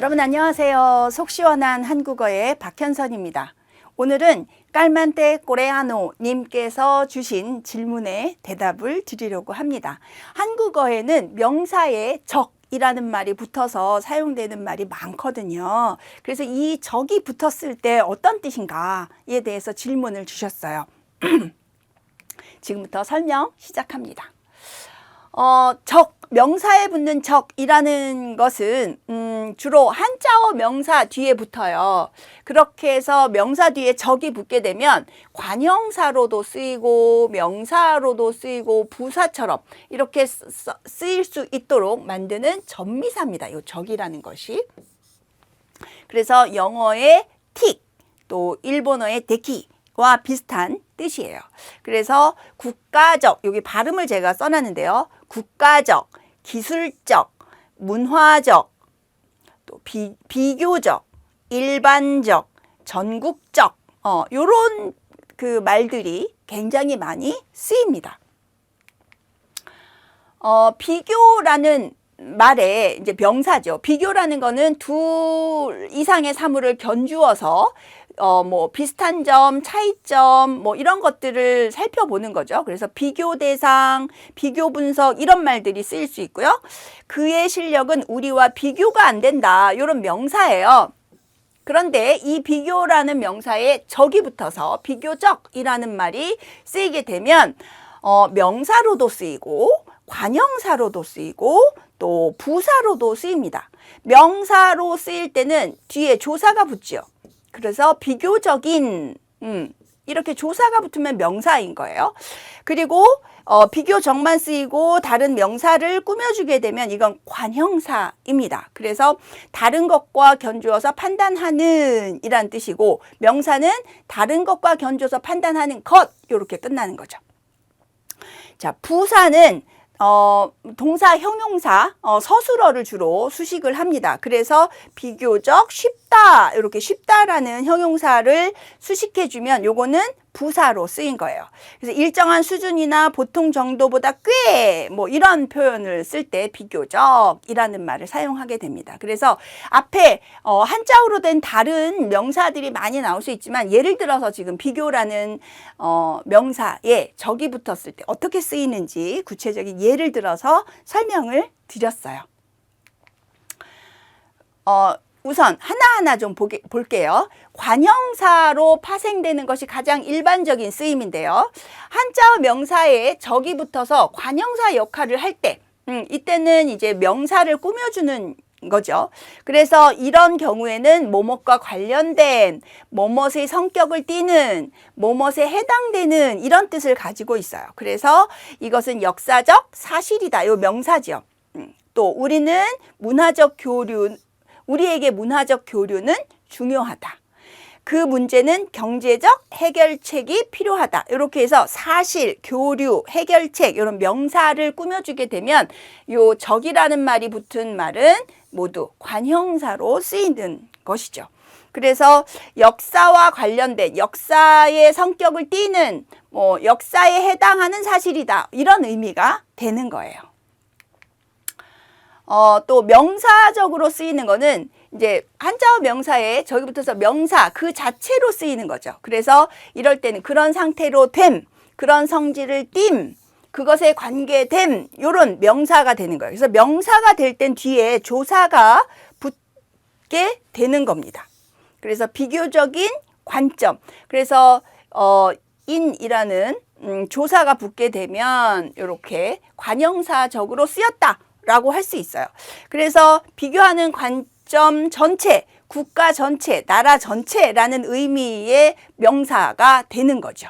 여러분 안녕하세요. 속 시원한 한국어의 박현선입니다. 오늘은 깔만테 코레아노 님께서 주신 질문에 대답을 드리려고 합니다. 한국어에는 명사에 적이라는 말이 붙어서 사용되는 말이 많거든요. 그래서 이 적이 붙었을 때 어떤 뜻인가에 대해서 질문을 주셨어요. 지금부터 설명 시작합니다. 명사에 붙는 적이라는 것은 주로 한자어 명사 뒤에 붙어요. 그렇게 해서 명사 뒤에 적이 붙게 되면 관형사로도 쓰이고 명사로도 쓰이고 부사처럼 이렇게 쓰일 수 있도록 만드는 전미사입니다. 이 적이라는 것이. 그래서 영어의 틱, 또 일본어의 데키와 비슷한 뜻이에요. 그래서 국가적, 여기 발음을 제가 써놨는데요. 국가적, 기술적, 문화적, 또 비교적, 일반적, 전국적, 요런 그 말들이 굉장히 많이 쓰입니다. 비교라는 말에 이제 명사죠. 비교라는 거는 둘 이상의 사물을 견주어서 뭐 비슷한 점, 차이점 뭐 이런 것들을 살펴보는 거죠. 그래서 비교 대상, 비교 분석 이런 말들이 쓰일 수 있고요. 그의 실력은 우리와 비교가 안 된다. 이런 명사예요. 그런데 이 비교라는 명사에 적이 붙어서 비교적이라는 말이 쓰이게 되면 명사로도 쓰이고 관형사로도 쓰이고 또 부사로도 쓰입니다. 명사로 쓰일 때는 뒤에 조사가 붙죠. 그래서 비교적인 이렇게 조사가 붙으면 명사인 거예요. 그리고 비교적만 쓰이고 다른 명사를 꾸며주게 되면 이건 관형사입니다. 그래서 다른 것과 견주어서 판단하는 이란 뜻이고 명사는 다른 것과 견주어서 판단하는 것 이렇게 끝나는 거죠. 자, 부사는 동사, 형용사, 서술어를 주로 수식을 합니다. 그래서 비교적 쉽다, 이렇게 쉽다라는 형용사를 수식해주면 요거는 부사로 쓰인 거예요. 그래서 일정한 수준이나 보통 정도보다 꽤 뭐 이런 표현을 쓸 때 비교적이라는 말을 사용하게 됩니다. 그래서 앞에 한자어로 된 다른 명사들이 많이 나올 수 있지만 예를 들어서 지금 비교라는 명사에 적이 붙었을 때 어떻게 쓰이는지 구체적인 예를 들어서 설명을 드렸어요. 우선 하나하나 좀 볼게요. 관형사로 파생되는 것이 가장 일반적인 쓰임인데요. 한자어 명사에 적이 붙어서 관형사 역할을 할 때, 이때는 이제 명사를 꾸며주는 거죠. 그래서 이런 경우에는 뭐뭇과 관련된, 뭐뭇의 성격을 띠는, 뭐뭇에 해당되는 이런 뜻을 가지고 있어요. 그래서 이것은 역사적 사실이다. 요 명사죠. 또 우리는 우리에게 문화적 교류는 중요하다. 그 문제는 경제적 해결책이 필요하다. 이렇게 해서 사실, 교류, 해결책 이런 명사를 꾸며주게 되면 요 적이라는 말이 붙은 말은 모두 관형사로 쓰이는 것이죠. 그래서 역사와 관련된 역사의 성격을 띠는 역사에 해당하는 사실이다. 이런 의미가 되는 거예요. 또 명사적으로 쓰이는 거는 이제 한자어 명사에 적이 붙어서 명사 그 자체로 쓰이는 거죠. 그래서 이럴 때는 그런 상태로 됨, 그런 성질을 띈, 그것에 관계됨 이런 명사가 되는 거예요. 그래서 명사가 될 땐 뒤에 조사가 붙게 되는 겁니다. 그래서 비교적인 관점. 그래서 인이라는 조사가 붙게 되면 이렇게 관형사적으로 쓰였다. 라고 할 수 있어요. 그래서 비교하는 관점 전체, 국가 전체, 나라 전체라는 의미의 명사가 되는 거죠.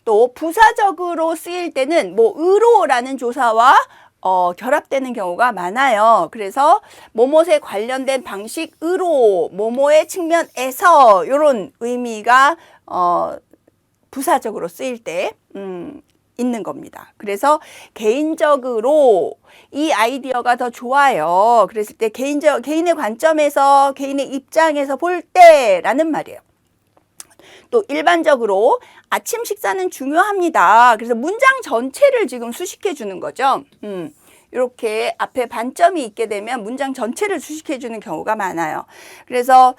또 부사적으로 쓰일 때는 의로라는 조사와 결합되는 경우가 많아요. 그래서 뭐뭇에 관련된 방식으로, 뭐뭐의 측면에서 이런 의미가 부사적으로 쓰일 때 있는 겁니다. 그래서 개인적으로 이 아이디어가 더 좋아요. 그랬을 때 개인의 관점에서, 개인의 입장에서 볼 때라는 말이에요. 또 일반적으로 아침 식사는 중요합니다. 그래서 문장 전체를 지금 수식해 주는 거죠. 이렇게 앞에 반점이 있게 되면 문장 전체를 수식해 주는 경우가 많아요. 그래서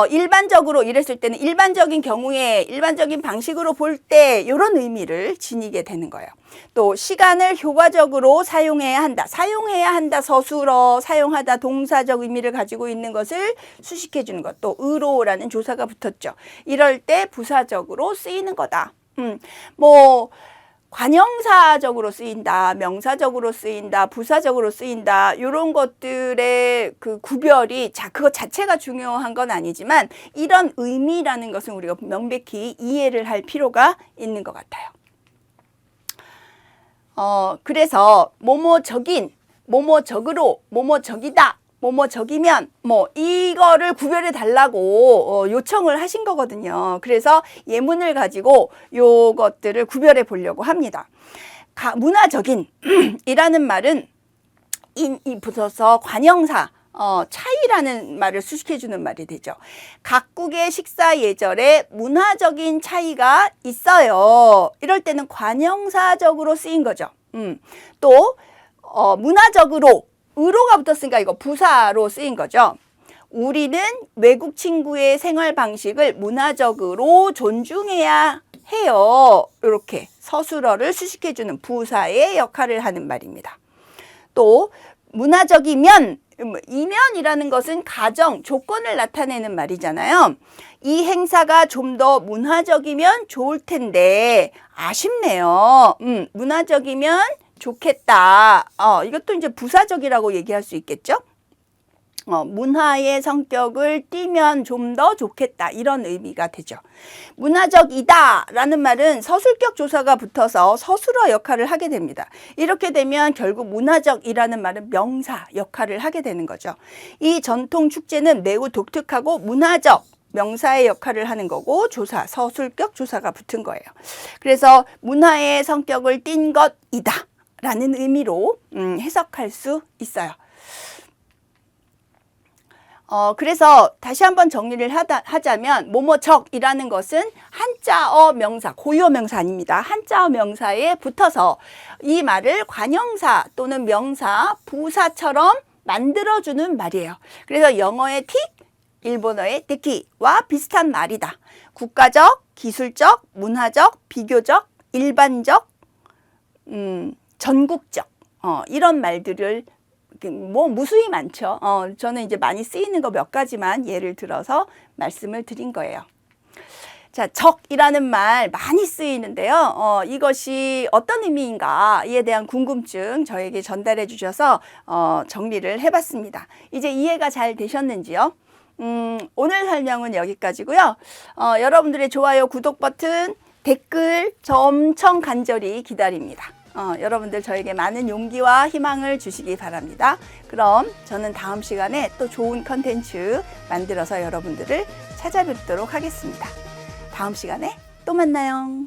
일반적으로 이랬을 때는 일반적인 경우에 일반적인 방식으로 볼 때 이런 의미를 지니게 되는 거예요. 또 시간을 효과적으로 사용해야 한다. 사용해야 한다. 서술어, 사용하다 동사적 의미를 가지고 있는 것을 수식해 주는 것. 또 의로라는 조사가 붙었죠. 이럴 때 부사적으로 쓰이는 거다. 뭐 관형사적으로 쓰인다, 명사적으로 쓰인다, 부사적으로 쓰인다, 이런 것들의 그 구별이 그것 자체가 중요한 건 아니지만 이런 의미라는 것은 우리가 명백히 이해를 할 필요가 있는 것 같아요. 그래서 뭐뭐적인, 뭐뭐적으로, 뭐뭐적이다, 뭐뭐적이면 뭐 이거를 구별해 달라고 요청을 하신 거거든요. 그래서 예문을 가지고 요것들을 구별해 보려고 합니다. 문화적인 이라는 말은 이 붙어서 관형사 차이라는 말을 수식해 주는 말이 되죠. 각국의 식사 예절에 문화적인 차이가 있어요. 이럴 때는 관형사적으로 쓰인 거죠. 또 문화적으로 의로가 붙었으니까 이거 부사로 쓰인 거죠. 우리는 외국 친구의 생활 방식을 문화적으로 존중해야 해요. 이렇게 서술어를 수식해 주는 부사의 역할을 하는 말입니다. 또 문화적이면, 이면이라는 것은 가정, 조건을 나타내는 말이잖아요. 이 행사가 좀 더 문화적이면 좋을 텐데 아쉽네요. 문화적이면 좋겠다. 이것도 이제 부사적이라고 얘기할 수 있겠죠. 문화의 성격을 띠면 좀 더 좋겠다. 이런 의미가 되죠. 문화적이다 라는 말은 서술격 조사가 붙어서 서술어 역할을 하게 됩니다. 이렇게 되면 결국 문화적이라는 말은 명사 역할을 하게 되는 거죠. 이 전통 축제는 매우 독특하고 문화적 명사의 역할을 하는 거고 조사, 서술격 조사가 붙은 거예요. 그래서 문화의 성격을 띈 것이다 라는 의미로 해석할 수 있어요. 그래서 다시 한번 정리를 하자면 뭐뭐적이라는 것은 한자어 명사, 고유어 명사 아닙니다. 한자어 명사에 붙어서 이 말을 관형사 또는 명사, 부사처럼 만들어주는 말이에요. 그래서 영어의 틱, 일본어의 데키와 비슷한 말이다. 국가적, 기술적, 문화적, 비교적, 일반적, 전국적 이런 말들을 뭐 무수히 많죠. 저는 이제 많이 쓰이는 거 몇 가지만 예를 들어서 말씀을 드린 거예요. 자, 적이라는 말 많이 쓰이는데요. 이것이 어떤 의미인가에 대한 궁금증 저에게 전달해 주셔서 정리를 해봤습니다. 이제 이해가 잘 되셨는지요? 오늘 설명은 여기까지고요. 여러분들의 좋아요, 구독 버튼, 댓글 저 엄청 간절히 기다립니다. 여러분들 저에게 많은 용기와 희망을 주시기 바랍니다. 그럼 저는 다음 시간에 또 좋은 컨텐츠 만들어서 여러분들을 찾아뵙도록 하겠습니다. 다음 시간에 또 만나요.